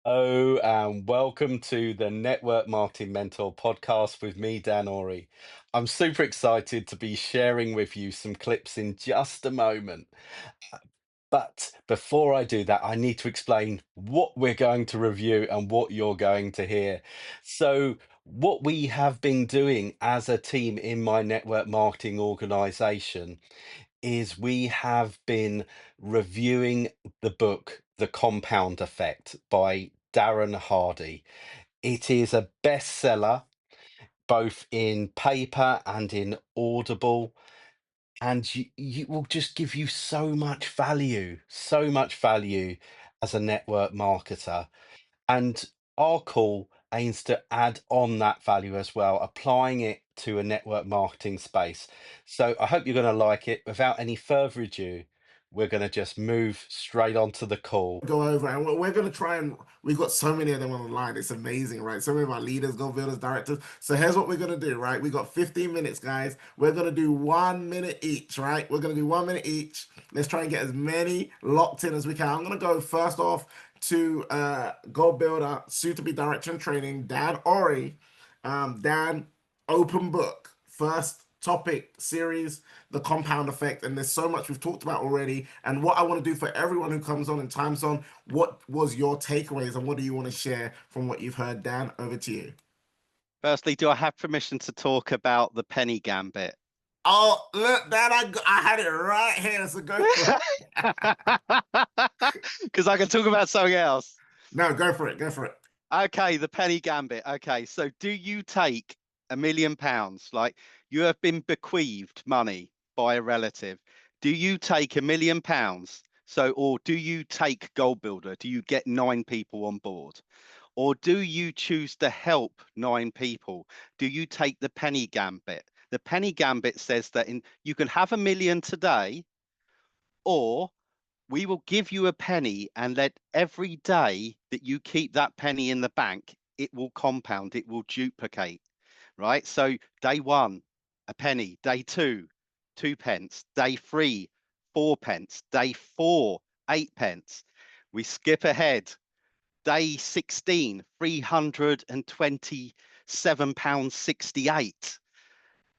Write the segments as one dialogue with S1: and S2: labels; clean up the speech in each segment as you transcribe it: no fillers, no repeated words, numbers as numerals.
S1: Oh, and welcome to the Network Marketing Mentor podcast with me, Dan Ori. I'm super excited to be sharing with you some clips in just a moment. But before I do that, I need to explain what we're going to review and what you're going to hear. So, what we have been doing as a team in my network marketing organization is we have been reviewing the book, The Compound Effect by Darren Hardy. It is a bestseller, both in paper and in Audible, and you will just give you so much value as a network marketer. And our call aims to add on that value as well, applying it to a network marketing space. So I hope you're going to like it. Without any further ado, we're going to just move straight on to the call.
S2: Go over and we're going to try and we've got so many of them on the line. It's amazing, right? So many of our leaders, goal builders, directors. So here's what we're going to do, right? We got 15 minutes, guys. We're going to do 1 minute each, right? We're going to do 1 minute each. Let's try and get as many locked in as we can. I'm going to go first off to goal builder, soon to be director and training, Dan Ori. Dan, open book. First topic series, the compound effect, and there's so much we've talked about already. And what I want to do for everyone who comes on and times on, what was your takeaways and what do you want to share from what you've heard? Dan, over to you.
S3: Firstly, do I have permission to talk about the penny gambit?
S2: Oh, look, Dan, I had it right here, so go for it.
S3: Because I can talk about something else.
S2: No, go for it. Go for it.
S3: Okay, the penny gambit. Okay, so do you take £1 million? Like you have been bequeathed money by a relative. Do you take £1 million? So, or do you take Gold Builder? Do you get 9 people on board? Or do you choose to help 9 people? Do you take the penny gambit? The penny gambit says that you can have 1 million today, or we will give you a penny and let every day that you keep that penny in the bank, it will compound, it will duplicate, right? So day one, a penny, day two, 2 pence, day three, 4 pence, day four, 8 pence. We skip ahead. Day 16, £327.68,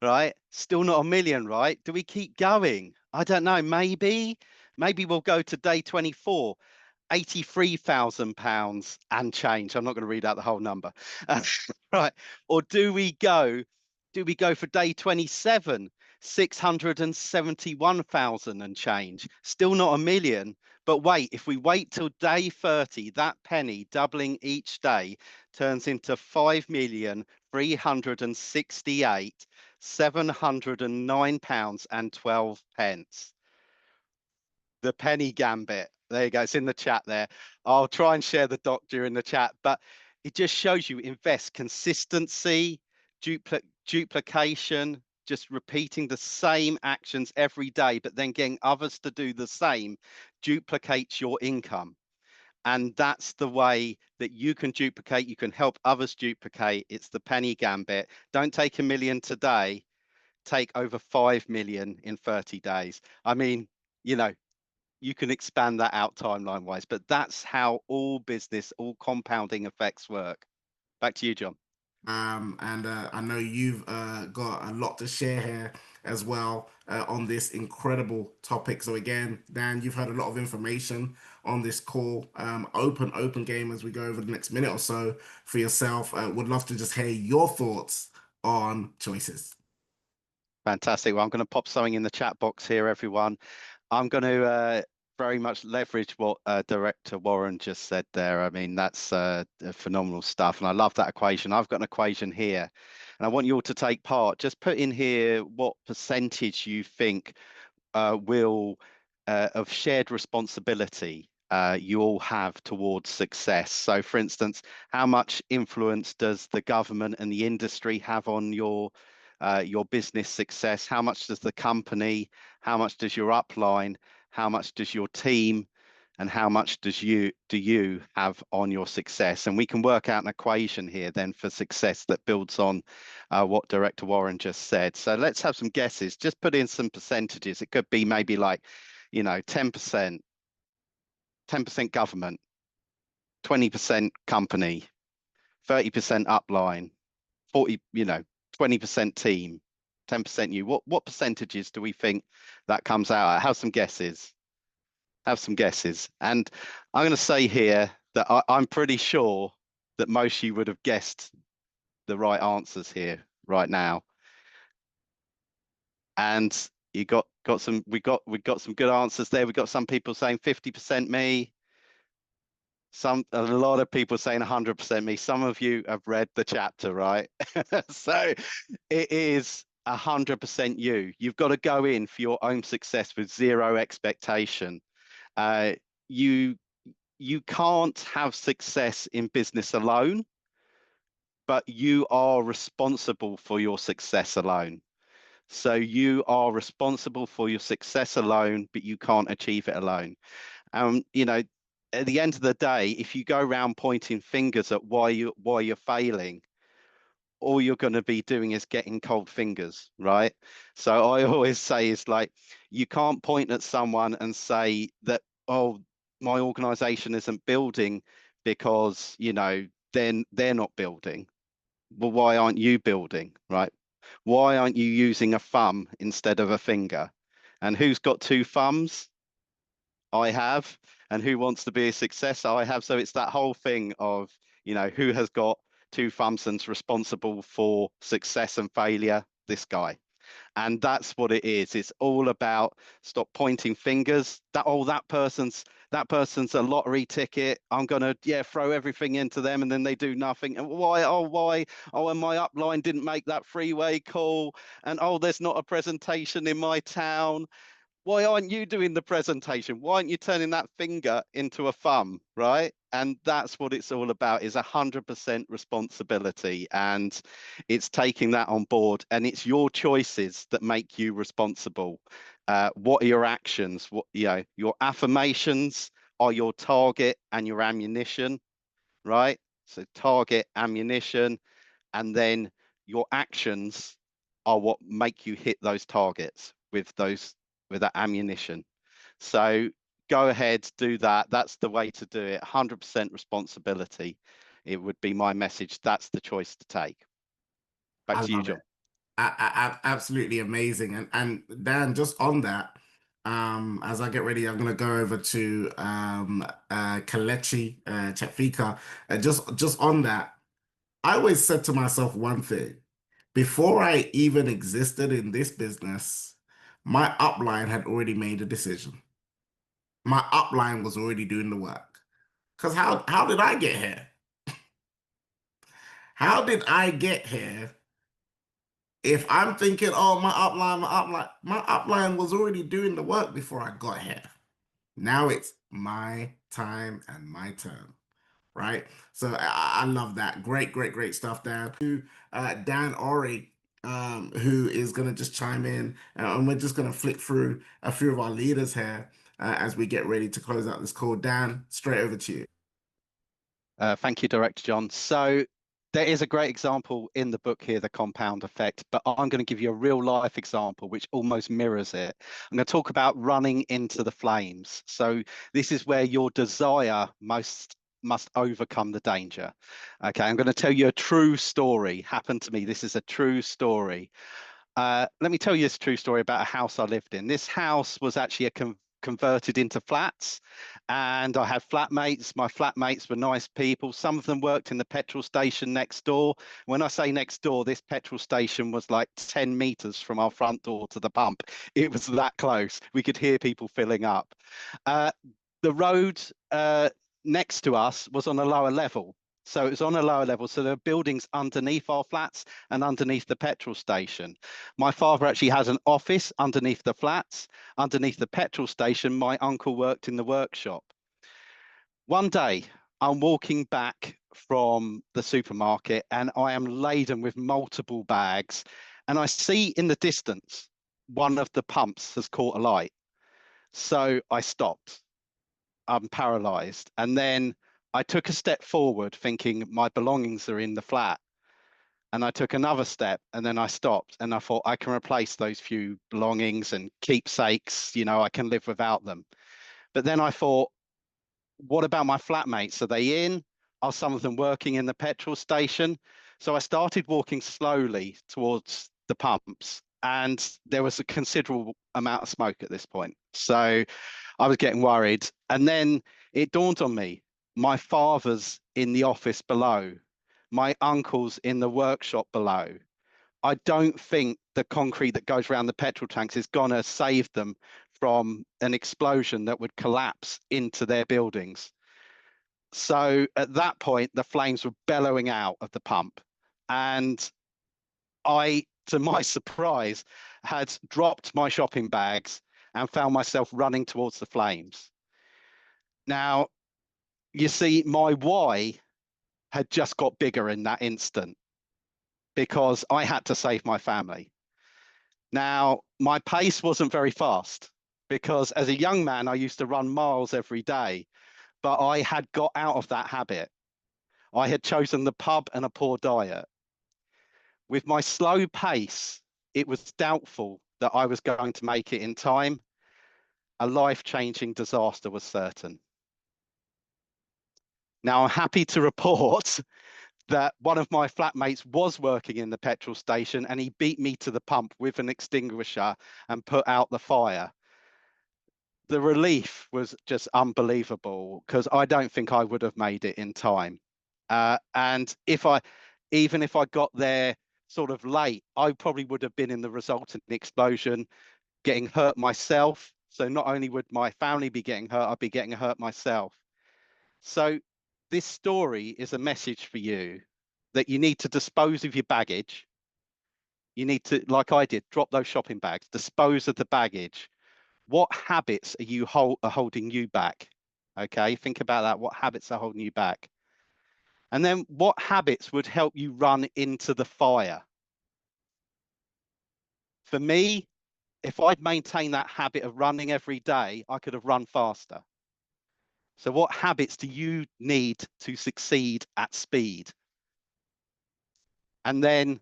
S3: right? Still not 1 million, right? Do we keep going? I don't know. Maybe we'll go to day 24, £83,000 and change. I'm not going to read out the whole number. Right. Or do we go for day 27, 671,000 and change? Still not 1 million. But wait, if we wait till day 30, that penny doubling each day turns into 5,368,709 and 12 pence. The penny gambit. There you go. It's in the chat there. I'll try and share the doc during the chat, but it just shows you invest consistency, duplication, just repeating the same actions every day, but then getting others to do the same duplicates your income. And that's the way that you can duplicate. You can help others duplicate. It's the penny gambit. Don't take 1 million today. Take over 5 million in 30 days. I mean, you know, you can expand that out timeline wise, but that's how all business, all compounding effects work. Back to you, John.
S2: And I know you've got a lot to share here as well on this incredible topic. So again, Dan, you've heard a lot of information on this call. Open game as we go over the next minute or so for yourself. Would love to just hear your thoughts on choices.
S3: Fantastic. Well, I'm going to pop something in the chat box here, everyone. I'm going to very much leverage what Director Warren just said there. I mean, that's phenomenal stuff. And I love that equation. I've got an equation here, and I want you all to take part. Just put in here what percentage you think will of shared responsibility you all have towards success. So, for instance, how much influence does the government and the industry have on your business success? How much does the company? How much does your upline? How much does your team? And how much do you have on your success? And we can work out an equation here then for success that builds on what Director Warren just said. So let's have some guesses. Just put in some percentages. It could be maybe like, 10%, 10% government, 20% company, 30% upline, 40, 20% team, 10% you. What percentages do we think that comes out at? Have some guesses. Have some guesses. And I'm going to say here that I'm pretty sure that most of you would have guessed the right answers here right now. And you got some, we got some good answers there. We got some people saying 50% me. A lot of people saying 100% me. Some of you have read the chapter, right? So it is 100% you. You've got to go in for your own success with zero expectation. You can't have success in business alone, but you are responsible for your success alone. So you are responsible for your success alone, but you can't achieve it alone. At the end of the day, if you go around pointing fingers at why you're failing, all you're going to be doing is getting cold fingers, right? So I always say is like, you can't point at someone and say that, oh, my organization isn't building because, they're not building. Well, why aren't you building, right? Why aren't you using a thumb instead of a finger? And who's got two thumbs? I have. And who wants to be a success? I have. So it's that whole thing of, who has got two thumbs and's responsible for success and failure? This guy. And that's what it is. It's all about stop pointing fingers. That person's a lottery ticket. I'm gonna throw everything into them, and then they do nothing. And why? And my upline didn't make that freeway call. And there's not a presentation in my town. Why aren't you doing the presentation? Why aren't you turning that finger into a thumb, right? And that's what it's all about, is 100% responsibility. And it's taking that on board, and it's your choices that make you responsible. What are your actions? Your affirmations are your target and your ammunition, right? So target, ammunition, and then your actions are what make you hit those targets with that ammunition. So go ahead, do that. That's the way to do it. 100% responsibility. It would be my message. That's the choice to take. Back
S2: I
S3: to you,
S2: love
S3: John.
S2: it. Absolutely amazing. And Dan, just on that, as I get ready, I'm gonna go over to Kalechi Chafika. Just on that, I always said to myself one thing. Before I even existed in this business, my upline had already made a decision. My upline was already doing the work. Because how did I get here? How did I get here if I'm thinking, oh, my upline was already doing the work before I got here. Now it's my time and my turn, right? So I love that. Great stuff, Dan. To Dan Ori, who is going to just chime in, and we're just going to flick through a few of our leaders here as we get ready to close out this call. Dan, straight over to you.
S3: Thank you, Director John. So there is a great example in the book here, The Compound Effect, but I'm going to give you a real life example which almost mirrors it. I'm going to talk about running into the flames. So this is where your desire must overcome the danger. Okay, I'm going to tell you a true story. Happened to me. This is a true story. Let me tell you this true story about a house I lived in. This house was actually converted into flats, and I had flatmates. My flatmates were nice people. Some of them worked in the petrol station next door. When I say next door, this petrol station was like 10 meters from our front door to the pump. It was that close. We could hear people filling up. The road next to us was on a lower level. So it was on a lower level. So there were buildings underneath our flats and underneath the petrol station. My father actually has an office underneath the flats. Underneath the petrol station, my uncle worked in the workshop. One day, I'm walking back from the supermarket and I am laden with multiple bags. And I see in the distance, one of the pumps has caught a light. So I stopped. I'm paralyzed. And then I took a step forward thinking my belongings are in the flat. And I took another step and then I stopped and I thought I can replace those few belongings and keepsakes, I can live without them. But then I thought, what about my flatmates? Are they in? Are some of them working in the petrol station? So I started walking slowly towards the pumps, and there was a considerable amount of smoke at this point. So I was getting worried. And then it dawned on me, my father's in the office below, my uncle's in the workshop below. I don't think the concrete that goes around the petrol tanks is going to save them from an explosion that would collapse into their buildings. So at that point, the flames were bellowing out of the pump. And I, to my surprise, had dropped my shopping bags and found myself running towards the flames. Now, you see, my why had just got bigger in that instant because I had to save my family. Now, my pace wasn't very fast because as a young man, I used to run miles every day, but I had got out of that habit. I had chosen the pub and a poor diet. With my slow pace, it was doubtful that I was going to make it in time. A life-changing disaster was certain. Now, I'm happy to report that one of my flatmates was working in the petrol station and he beat me to the pump with an extinguisher and put out the fire. The relief was just unbelievable because I don't think I would have made it in time. And even if I got there sort of late, I probably would have been in the resultant explosion, getting hurt myself. So not only would my family be getting hurt, I'd be getting hurt myself. So this story is a message for you that you need to dispose of your baggage. You need to, like I did, drop those shopping bags, dispose of the baggage. What habits are holding you back? Okay, think about that. What habits are holding you back? And then what habits would help you run into the fire? For me, if I'd maintained that habit of running every day, I could have run faster. So what habits do you need to succeed at speed? And then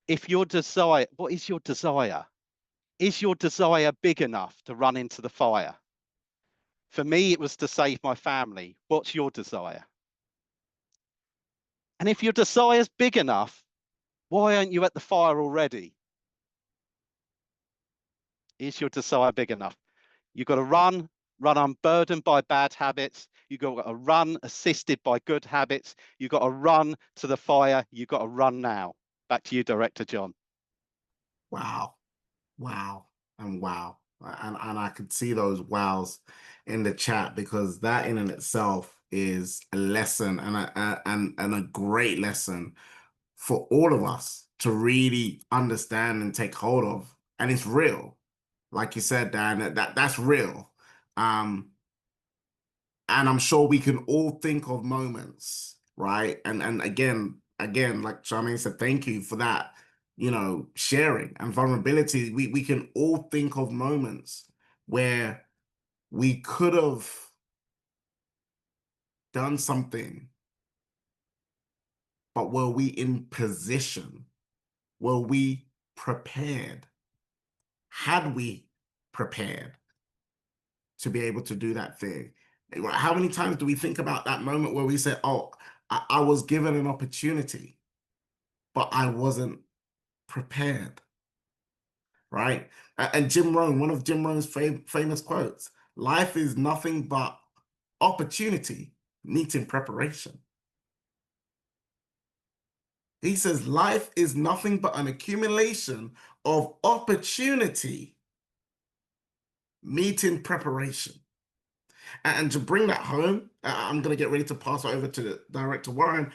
S3: if your desire, what is your desire? Is your desire big enough to run into the fire? For me, it was to save my family. What's your desire? And if your desire's big enough, why aren't you at the fire already? Is your desire big enough? You've got to run unburdened by bad habits. You've got to run assisted by good habits. You've got to run to the fire. You've got to run now. Back to you, Director John.
S2: Wow. Wow. And wow. And I could see those wows in the chat because that in and itself is a lesson and a great lesson for all of us to really understand and take hold of. And it's real. Like you said, Dan, that's real. Um, and I'm sure we can all think of moments, right? And again, like Charmaine said, thank you for that, sharing and vulnerability. We can all think of moments where we could have done something, but were we in position? Were we prepared? Had we prepared to be able to do that thing? How many times do we think about that moment where we say, oh, I was given an opportunity, but I wasn't prepared, right? And Jim Rohn, one of Jim Rohn's famous quotes, life is nothing but opportunity meeting preparation. He says life is nothing but an accumulation of opportunity meeting preparation. And to bring that home, I'm going to get ready to pass it over to Director Warren.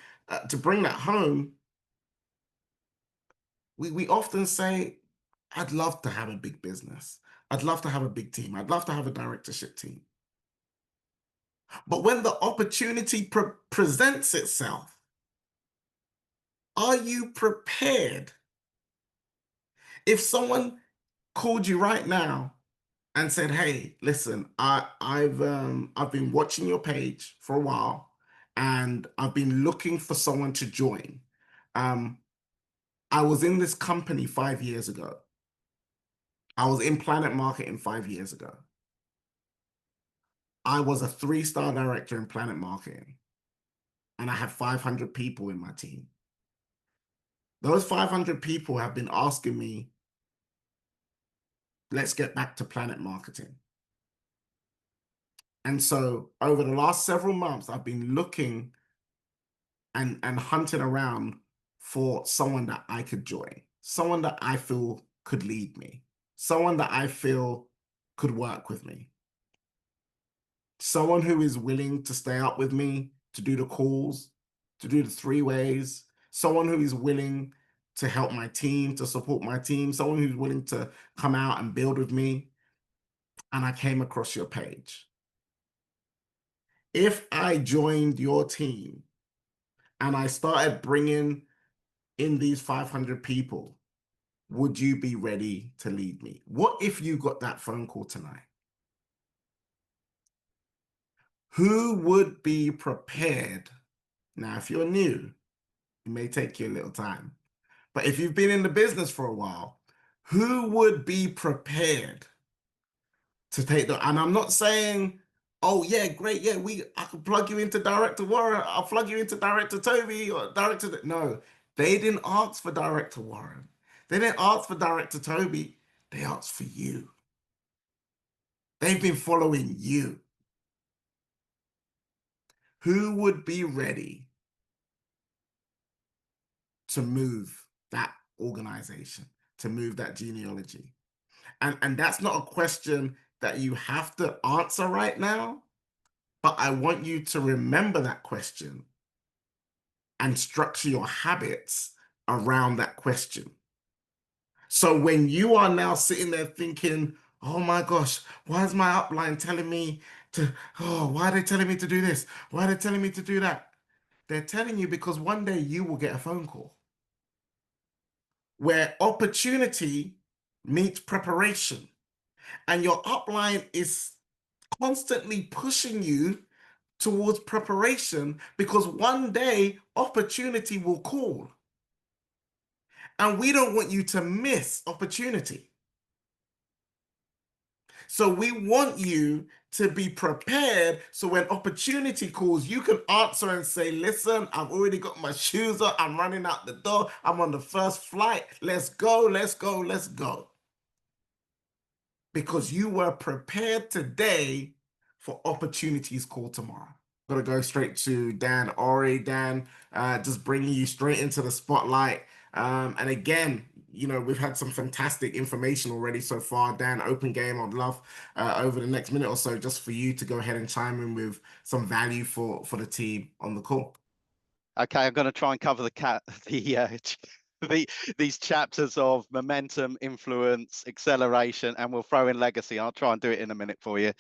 S2: To bring that home, we often say, I'd love to have a big business. I'd love to have a big team. I'd love to have a directorship team. But when the opportunity presents itself, are you prepared? If someone called you right now and said, "Hey, listen, I've been watching your page for a while, and I've been looking for someone to join. I was in this company 5 years ago. I was in Planet Marketing 5 years ago. I was a 3-star director in Planet Marketing, and I had 500 people in my team. Those 500 people have been asking me, let's get back to Planet Marketing. And so over the last several months, I've been looking and hunting around for someone that I could join, someone that I feel could lead me, someone that I feel could work with me, someone who is willing to stay up with me, to do the calls, to do the 3-ways, someone who is willing to help my team, to support my team, someone who's willing to come out and build with me. And I came across your page. If I joined your team and I started bringing in these 500 people, would you be ready to lead me? What if you got that phone call tonight? Who would be prepared? Now, if you're new, it may take you a little time. But if you've been in the business for a while, who would be prepared to take the, and I'm not saying, oh yeah, great, yeah, I can plug you into Director Warren, I'll plug you into Director Toby or Director. No, they didn't ask for Director Warren. They didn't ask for Director Toby. They asked for you. They've been following you. Who would be ready to move that organization, to move that genealogy? And that's not a question that you have to answer right now, but I want you to remember that question and structure your habits around that question. So when you are now sitting there thinking, oh my gosh, why is my upline telling me to, oh, why are they telling me to do this? Why are they telling me to do that? They're telling you because one day you will get a phone call where opportunity meets preparation, and your upline is constantly pushing you towards preparation because one day opportunity will call. And we don't want you to miss opportunity. So we want you to be prepared so when opportunity calls, you can answer and say, listen, I've already got my shoes on. I'm running out the door. I'm on the first flight. Let's go, let's go, let's go. Because you were prepared today for opportunities called tomorrow. I'm gonna go straight to Dan Ori. Dan, just bringing you straight into the spotlight. And again, you know, we've had some fantastic information already so far. Dan, open game. I'd love over the next minute or so just for you to go ahead and chime in with some value for the team on the call.
S3: Okay, I'm going to try and cover these chapters of momentum, influence, acceleration, and we'll throw in legacy. I'll try and do it in a minute for you.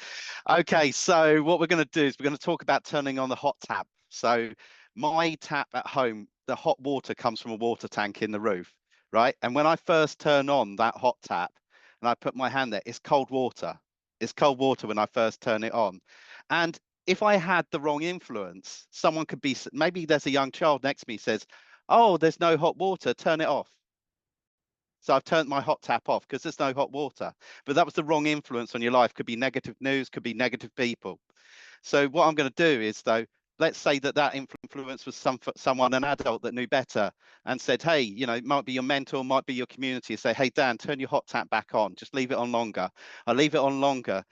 S3: Okay, so what we're going to do is we're going to talk about turning on the hot tap. So my tap at home, the hot water comes from a water tank in the roof, right? And when I first turn on that hot tap and I put my hand there, it's cold water. It's cold water when I first turn it on. And if I had the wrong influence, someone could be, maybe there's a young child next to me says, oh, there's no hot water, turn it off. So I've turned my hot tap off because there's no hot water. But that was the wrong influence on your life. Could be negative news, could be negative people. So what I'm going to do is, though, let's say that influence was someone, an adult that knew better and said, hey, you know, it might be your mentor, might be your community. Say, hey, Dan, turn your hot tap back on. Just leave it on longer. I'll leave it on longer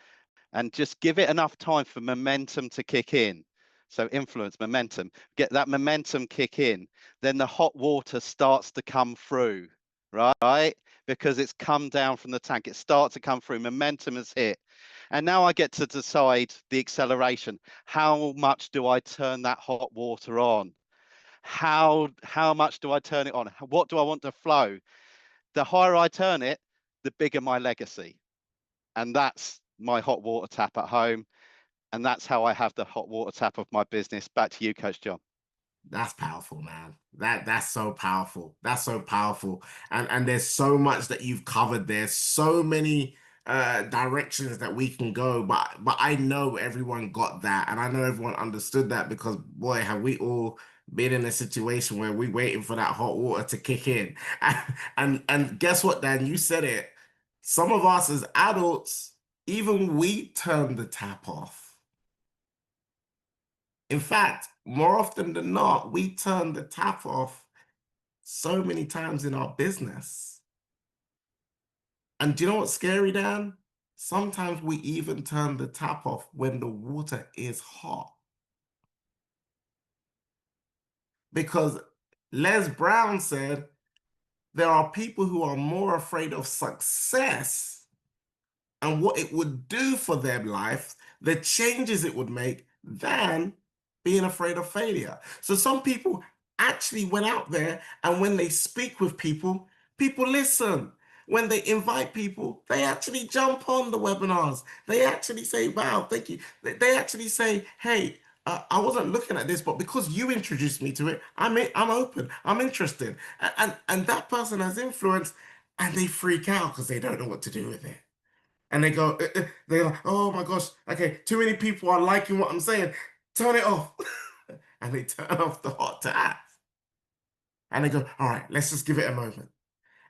S3: and just give it enough time for momentum to kick in. So influence, momentum, get that momentum kick in. Then the hot water starts to come through, right? Because it's come down from the tank. It starts to come through. Momentum has hit. And now I get to decide the acceleration. How much do I turn that hot water on? How much do I turn it on? What do I want to flow? The higher I turn it, the bigger my legacy. And that's my hot water tap at home. And that's how I have the hot water tap of my business. Back to you, Coach John.
S2: That's powerful, man. That's so powerful. That's so powerful. And there's so much that you've covered. There's so many directions that we can go, but I know everyone got that, and I know everyone understood that because boy, have we all been in a situation where we're waiting for that hot water to kick in. And guess what, Dan? You said it. Some of us as adults, even we turn the tap off. In fact, more often than not, we turn the tap off so many times in our business. And do you know what's scary, Dan? Sometimes we even turn the tap off when the water is hot. Because Les Brown said there are people who are more afraid of success and what it would do for their life, the changes it would make, than being afraid of failure. So some people actually went out there, and when they speak with people, people listen. When they invite people, they actually jump on the webinars. They actually say, wow, thank you. They actually say, hey, I wasn't looking at this, but because you introduced me to it, I'm open, I'm interested. And that person has influence, and they freak out because they don't know what to do with it. And they go, they're like, oh my gosh, okay, too many people are liking what I'm saying. Turn it off. And they turn off the hot tap. And they go, all right, let's just give it a moment.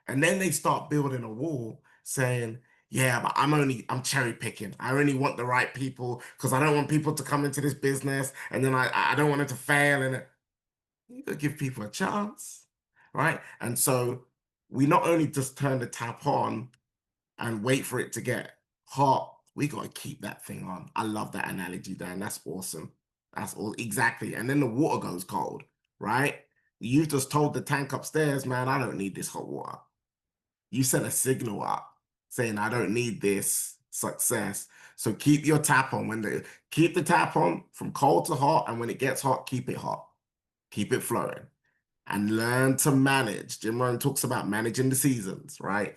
S2: And then they start building a wall saying, yeah, but I'm cherry picking. I only want the right people because I don't want people to come into this business and then I don't want it to fail. And you gotta give people a chance, right? And so we not only just turn the tap on and wait for it to get hot, we got to keep that thing on. I love that analogy, Dan. That's awesome. That's all exactly. And then the water goes cold, right? You just told the tank upstairs, man, I don't need this hot water. You sent a signal up saying, I don't need this success. So keep your tap on. Keep the tap on from cold to hot, and when it gets hot, keep it hot. Keep it flowing. And learn to manage. Jim Rohn talks about managing the seasons, right?